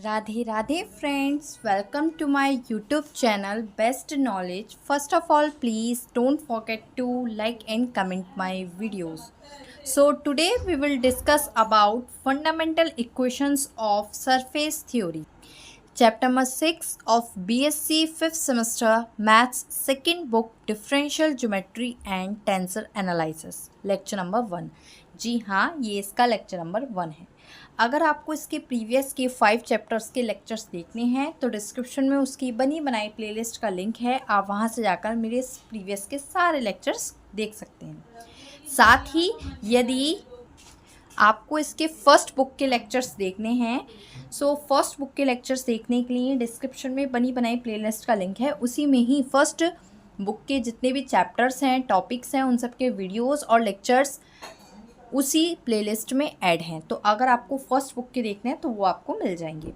Radhe Radhe friends, welcome to my YouTube channel Best Knowledge. First of all, please don't forget to like and comment my videos. So today we will discuss about fundamental equations of surface theory. Chapter number 6 of BSc 5th semester Maths second book Differential Geometry and Tensor Analysis. Lecture number 1. जी हाँ, ये इसका lecture number 1 है। अगर आपको इसके previous के 5 chapters के lectures देखने हैं तो डिस्क्रिप्शन में उसकी बनी बनाई प्लेलिस्ट का लिंक है, आप वहाँ से जाकर मेरे प्रीवियस के सारे लेक्चर्स देख सकते हैं। साथ ही यदि आपको इसके फर्स्ट बुक के लेक्चर्स देखने हैं सो फर्स्ट बुक के लेक्चर्स देखने के लिए डिस्क्रिप्शन में बनी बनाई प्लेलिस्ट का लिंक है, उसी में ही फर्स्ट बुक के जितने भी चैप्टर्स हैं, टॉपिक्स हैं, उन सब के वीडियोस और लेक्चर्स उसी प्लेलिस्ट में ऐड हैं। तो अगर आपको फर्स्ट बुक के देखने हैं तो वो आपको मिल जाएंगे।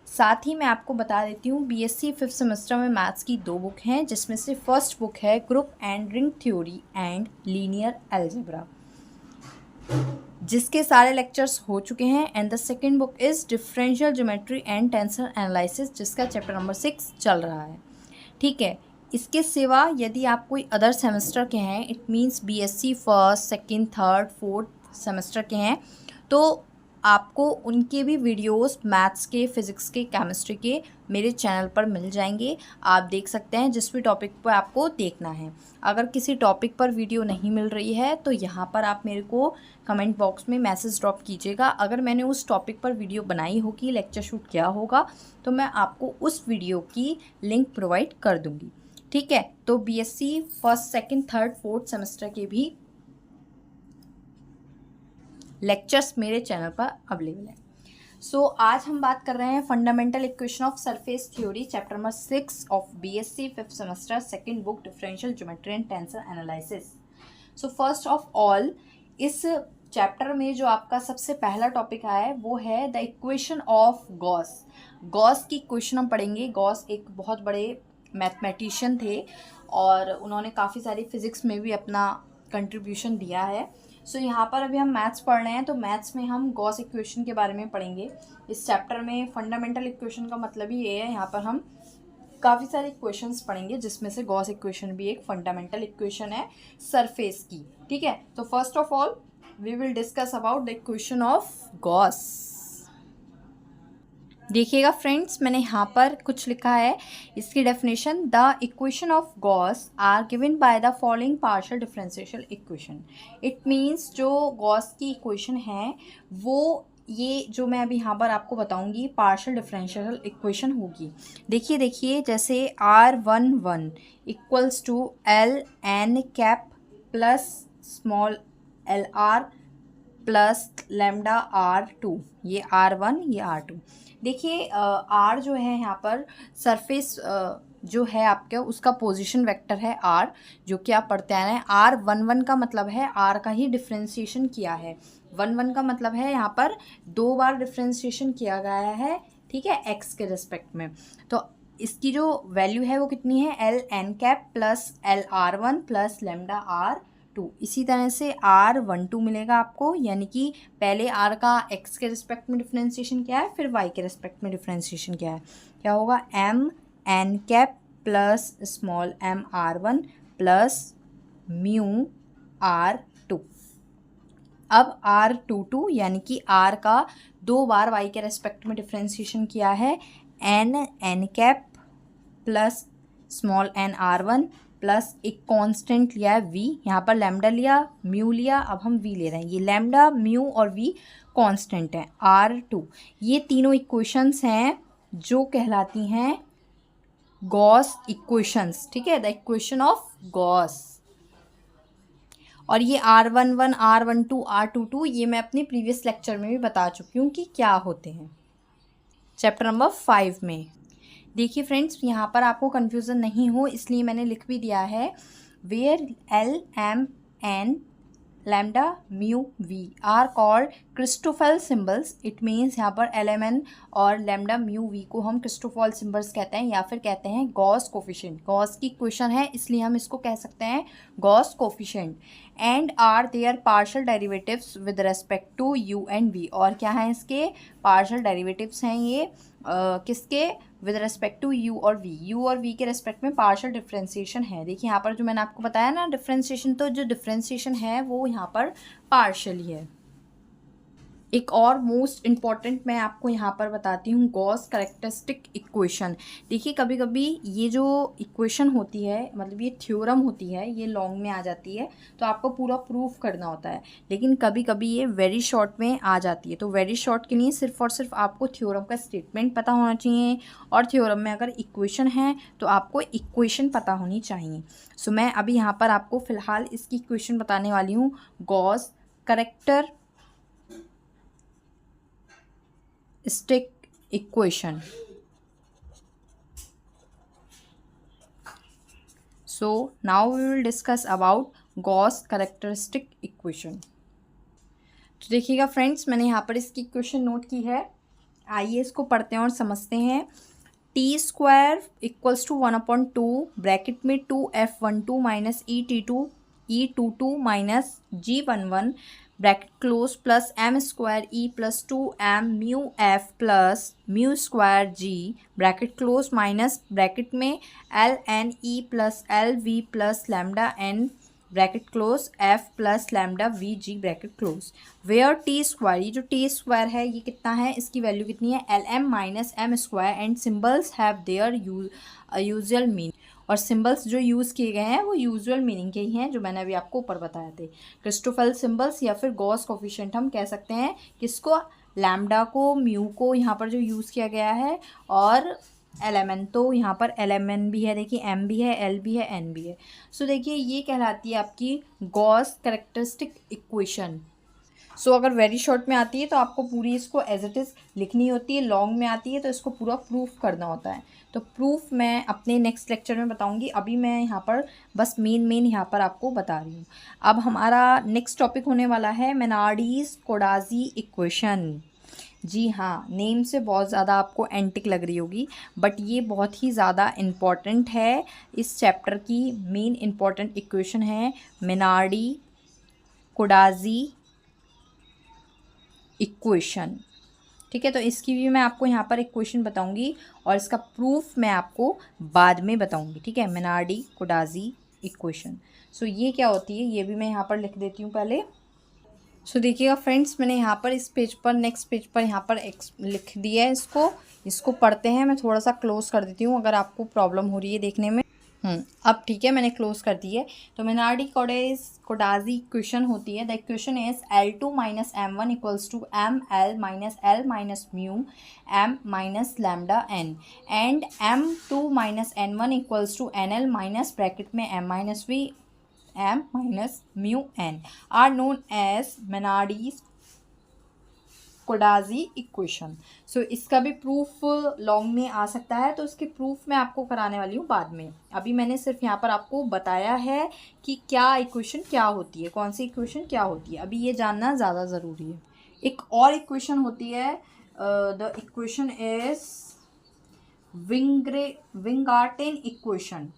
साथ ही मैं आपको बता देती हूँ बीएससी 5th सेमेस्टर में मैथ्स की 2 बुक हैं, जिसमें से फर्स्ट बुक है group and ring theory and linear algebra, जिसके सारे लेक्चर्स हो चुके हैं। And the second book is differential geometry and tensor analysis, जिसका चैप्टर नंबर 6 चल रहा है। ठीक है, इसके सिवा यदि आप कोई अदर सेमेस्टर के हैं, it means BSc first, second, third, fourth semester के हैं, तो आपको उनके भी वीडियोस मैथ्स के, फिज़िक्स के, केमिस्ट्री के मेरे चैनल पर मिल जाएंगे। आप देख सकते हैं जिस भी टॉपिक पर आपको देखना है। अगर किसी टॉपिक पर वीडियो नहीं मिल रही है तो यहाँ पर आप मेरे को कमेंट बॉक्स में मैसेज ड्रॉप कीजिएगा। अगर मैंने उस टॉपिक पर वीडियो बनाई होगी, लेक्चर शूट किया होगा, तो मैं आपको उस वीडियो की लिंक प्रोवाइड कर दूँगी। ठीक है, तो BSc first, second, third, fourth semester के भी लेक्चर्स मेरे चैनल पर अवेलेबल है। सो आज हम बात कर रहे हैं fundamental equation of surface theory, chapter number 6 of BSc 5th semester, second book differential geometry and tensor analysis. So first of all, इस चैप्टर में जो आपका सबसे पहला टॉपिक आया है वो है the equation of Gauss. Gauss की इक्वेशन हम पढ़ेंगे। गॉस एक बहुत बड़े मैथमेटिशियन थे और उन्होंने काफ़ी सारी फिज़िक्स में भी अपना कंट्रीब्यूशन दिया है। सो यहाँ पर अभी हम मैथ्स पढ़ रहे हैं, तो मैथ्स में हम गॉस इक्वेशन के बारे में पढ़ेंगे। इस चैप्टर में फंडामेंटल इक्वेशन का मतलब ही ये है, यहाँ पर हम काफ़ी सारे इक्वेशंस पढ़ेंगे, जिसमें से गॉस इक्वेशन भी एक फंडामेंटल इक्वेशन है सरफेस की। ठीक है, तो first of all we will discuss about the equation of Gauss. देखिएगा फ्रेंड्स, मैंने यहाँ पर कुछ लिखा है, इसकी definition, the equation of Gauss are given by the following partial differential equation. It means जो गॉस की इक्वेशन है वो ये जो मैं अभी यहाँ पर आपको बताऊंगी पार्शियल डिफरेंशियल इक्वेशन होगी। देखिए जैसे R11 equals to LN cap plus small LR plus lambda R2, ये R1 ये R2। देखिए R जो है यहाँ पर सरफेस जो है आपका उसका पोजीशन वेक्टर है R, जो कि आप पढ़ते आ रहे हैं। R11 का मतलब है R का ही डिफ्रेंशिएशन किया है। 11 का मतलब है यहाँ पर 2 बार डिफ्रेंशिएशन किया गया है, ठीक है, x के रिस्पेक्ट में। तो इसकी जो वैल्यू है वो कितनी है, LN cap plus LR1 plus lambda R2। इसी तरह से R12 मिलेगा आपको, यानी कि पहले R का x के रिस्पेक्ट में डिफ्रेंशिएशन किया है, फिर y के रिस्पेक्ट में डिफ्रेंशिएशन किया है। क्या होगा, MN cap plus small m R1 plus mu R2। अब R22 यानी कि R का 2 बार y के रेस्पेक्ट में डिफ्रेंशिएशन किया है, N cap plus small n R1 plus एक कांस्टेंट लिया है v, यहाँ पर लैम्डा लिया, म्यू लिया, अब हम v ले रहे हैं। ये लैम्डा, म्यू और v कांस्टेंट है। R2, ये तीनों इक्वेशंस हैं जो कहलाती हैं गॉस इक्वेशंस। ठीक है, द इक्वेशन ऑफ गॉस। और ये R11, R12, R22 ये मैं अपने प्रीवियस लेक्चर में भी बता चुकी हूँ कि क्या होते हैं, चैप्टर नंबर 5 में। देखिए फ्रेंड्स, यहाँ पर आपको कन्फ्यूज़न नहीं हो इसलिए मैंने लिख भी दिया है, where L, M, N, lambda, mu, V are called Christoffel symbols. It means यहाँ पर L, M, N और लैम्डा, म्यू, V को हम क्रिस्टोफल सिम्बल्स कहते हैं, या फिर कहते हैं गॉस कोफिशिएंट। गॉस की इक्वेशन है इसलिए हम इसको कह सकते हैं Gauss coefficient. And are their partial derivatives with respect to U and V। और क्या है इसके पार्शियल डेरिवेटिव्स हैं ये किसके विद रेस्पेक्ट टू यू और वी, यू और वी के रेस्पेक्ट में पार्शियल डिफ्रेंसिएशन है। देखिए यहाँ पर जो मैंने आपको बताया ना डिफ्रेंसिएशन, तो जो डिफ्रेंसिएशन है वो यहाँ पर पार्शियल ही है। एक और मोस्ट इम्पॉर्टेंट मैं आपको यहाँ पर बताती हूँ, गॉस कैरेक्टरिस्टिक इक्वेशन। देखिए कभी कभी ये जो इक्वेशन होती है, मतलब ये थ्योरम होती है, ये लॉन्ग में आ जाती है तो आपको पूरा प्रूफ करना होता है, लेकिन कभी कभी ये वेरी शॉर्ट में आ जाती है। तो वेरी शॉर्ट के लिए सिर्फ और सिर्फ आपको थ्योरम का स्टेटमेंट पता होना चाहिए, और थ्योरम में अगर इक्वेशन है तो आपको इक्वेशन पता होनी चाहिए। सो मैं अभी यहाँ पर आपको फ़िलहाल इसकी इक्वेशन बताने वाली हूँ, Gauss character stick equation. So now we will discuss about Gauss characteristic equation. तो देखिएगा फ्रेंड्स, मैंने यहाँ पर इसकी इक्वेशन नोट की है, आइए इसको पढ़ते हैं और समझते हैं। T square equals to 1/2 bracket में 2f12 minus E22 minus G11 bracket close plus m square e plus 2m mu f plus mu square g bracket close minus bracket में LN E plus LV plus lambda n bracket close f plus lambda v g bracket close, where t square, ये जो T square है ये कितना है, इसकी value कितनी है, LM minus m square and symbols have their usual mean, और सिंबल्स जो यूज़ किए गए हैं वो यूजुअल मीनिंग के ही हैं जो मैंने अभी आपको ऊपर बताए थे। क्रिस्टोफेल सिंबल्स या फिर गॉस कोफिशिएंट हम कह सकते हैं, किसको, लैम्डा को, म्यू को यहाँ पर जो यूज़ किया गया है, और LMN, तो यहाँ पर LMN भी है, देखिए M भी है, L भी है, N भी है। सो देखिए ये कहलाती है आपकी गॉस कैरेक्टरिस्टिक इक्वेशन। सो अगर वेरी शॉर्ट में आती है तो आपको पूरी इसको एज इट इज़ लिखनी होती है, लॉन्ग में आती है तो इसको पूरा प्रूफ करना होता है। तो प्रूफ मैं अपने नेक्स्ट लेक्चर में बताऊंगी, अभी मैं यहाँ पर बस मेन यहाँ पर आपको बता रही हूँ। अब हमारा नेक्स्ट टॉपिक होने वाला है मेनार्डीज-कोडाजी इक्वेशन। जी हाँ, नेम से बहुत ज़्यादा आपको एंटिक लग रही होगी, बट ये बहुत ही ज़्यादा इम्पॉर्टेंट है, इस चैप्टर की मेन इम्पॉर्टेंट इक्वेशन है मेनार्डी-कोडाजी इक्वेशन। ठीक है, तो इसकी भी मैं आपको यहाँ पर इक्वेशन बताऊंगी और इसका प्रूफ मैं आपको बाद में बताऊंगी। ठीक है, मेनार्डी-कोडाजी इक्वेशन। सो ये क्या होती है ये भी मैं यहाँ पर लिख देती हूँ पहले। सो देखिएगा फ्रेंड्स, मैंने यहाँ पर इस पेज पर, नेक्स्ट पेज पर यहाँ पर लिख दिया है, इसको पढ़ते हैं। मैं थोड़ा सा क्लोज कर देती हूँ अगर आपको प्रॉब्लम हो रही है देखने में। अब ठीक है, मैंने क्लोज कर दी है। तो मेनार्डी-कोडाजी इक्वेशन होती है, the equation is L2 minus M1 equals to ML minus L minus mu M minus lambda n and M2 minus N1 equals to NL minus bracket में M minus V M minus mu n are known as Mainardi's Codazzi equation. So इसका भी proof long में आ सकता है, तो इसके proof मैं आपको कराने वाली हूँ बाद में। अभी मैंने सिर्फ यहाँ पर आपको बताया है कि क्या इक्वेशन क्या होती है, कौन सी इक्वेशन क्या होती है, अभी ये जानना ज़्यादा ज़रूरी है। एक और इक्वेशन होती है, द इक्वेशन इज विंगार्टेन इक्वेशन।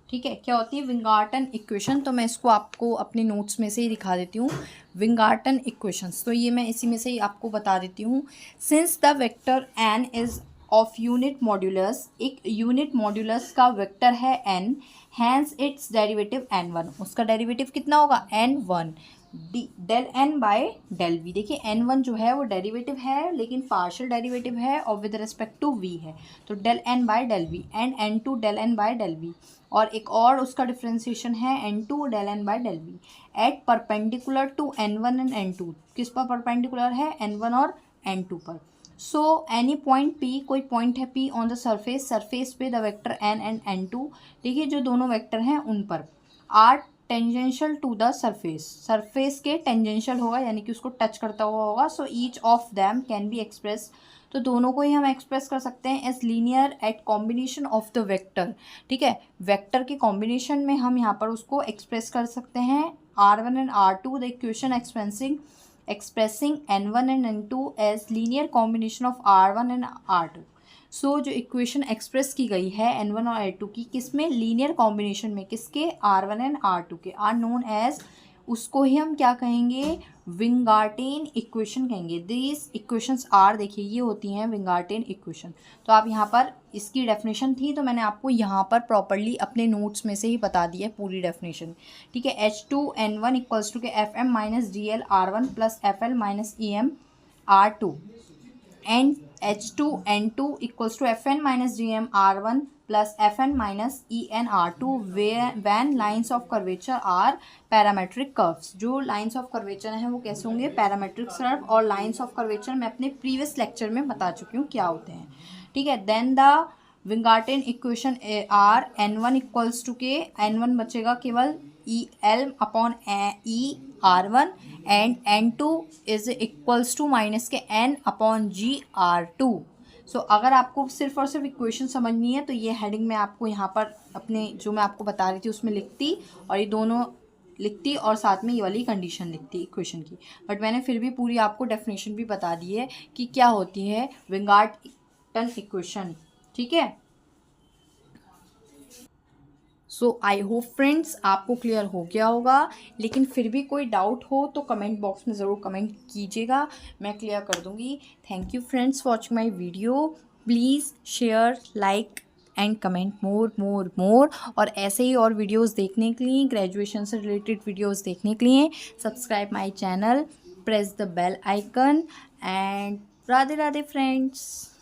ठीक है, क्या होती है विंगार्टन इक्वेशन, तो मैं इसको आपको अपने नोट्स में से ही दिखा देती हूँ। विंगार्टन इक्वेशंस, तो ये मैं इसी में से ही आपको बता देती हूँ। Since the vector n is of unit modulus, एक यूनिट मॉड्यूलस का वेक्टर है n, hence its derivative n1, उसका डेरिवेटिव कितना होगा n1 del n by del v। देखिए n1 जो है वो डेरिवेटिव है लेकिन पार्शियल डेरिवेटिव है और विद रिस्पेक्ट टू v है, तो del n by del v and n2 del n by del v, और एक और उसका डिफ्रेंसिएशन है n2 del n by del v at perpendicular to n1 and n2। किस पर परपेंडिकुलर है, n1 और n2 पर। सो एनी पॉइंट p, कोई पॉइंट है p ऑन द सरफेस पे the vector n and n2, देखिए जो दोनों वेक्टर हैं उन पर are tangential to the surface के टेंजेंशियल होगा, यानी कि उसको टच करता हुआ होगा। So each of them can be express, तो दोनों को ही हम एक्सप्रेस कर सकते हैं as linear at combination of the vector. ठीक है, वेक्टर के कॉम्बिनेशन में हम यहाँ पर उसको एक्सप्रेस कर सकते हैं R1 and R2, the equation expressing N1 and N2 as linear combination of R1 and R2। So जो इक्वेशन एक्सप्रेस की गई है N1 और N2 की, किस में, लीनियर कॉम्बिनेशन में, किसके, R1 एंड R2 के, आर नोन एज उसको ही हम क्या कहेंगे, विंगार्टेन इक्वेशन कहेंगे। दिस इक्वेशंस आर, देखिए ये होती हैं विंगार्टेन इक्वेशन। तो आप यहाँ पर, इसकी डेफिनेशन थी तो मैंने आपको यहाँ पर प्रॉपर्ली अपने नोट्स में से ही बता दी है पूरी डेफिनेशन, ठीक है। H2N1 इक्वल्स टू के FM minus DL R1 plus FL minus EM R2 and H2N2 equals to FN minus DMR1 plus FN minus ENR2 when lines of curvature are parametric curves. जो lines of curvature हैं वो कैसे होंगे, parametric curve. और lines of curvature मैं अपने previous lecture में बता चुकी हूँ क्या होते हैं, ठीक है। Then the Weingarten equation are N1 equals to k, N1 बचेगा केवल EL upon ER1 and N2 is equals to minus k N upon GR2। So अगर आपको सिर्फ और सिर्फ इक्वेशन समझनी है तो ये हेडिंग में आपको यहाँ पर अपने जो मैं आपको बता रही थी उसमें लिखती, और ये दोनों लिखती और साथ में ये वाली कंडीशन लिखती इक्वेशन की। बट मैंने फिर भी पूरी आपको डेफिनेशन भी बता दी है कि क्या होती है विंगार्टन इक्वेशन, ठीक है। सो आई होप फ्रेंड्स आपको क्लियर हो गया होगा, लेकिन फिर भी कोई डाउट हो तो कमेंट बॉक्स में ज़रूर कमेंट कीजिएगा, मैं क्लियर कर दूँगी। Thank you friends for watching my video. Please share, like and comment more. और ऐसे ही और वीडियोस देखने के लिए, ग्रेजुएशन से रिलेटेड वीडियोस देखने के लिए subscribe my channel, press the bell icon and Radhe Radhe friends.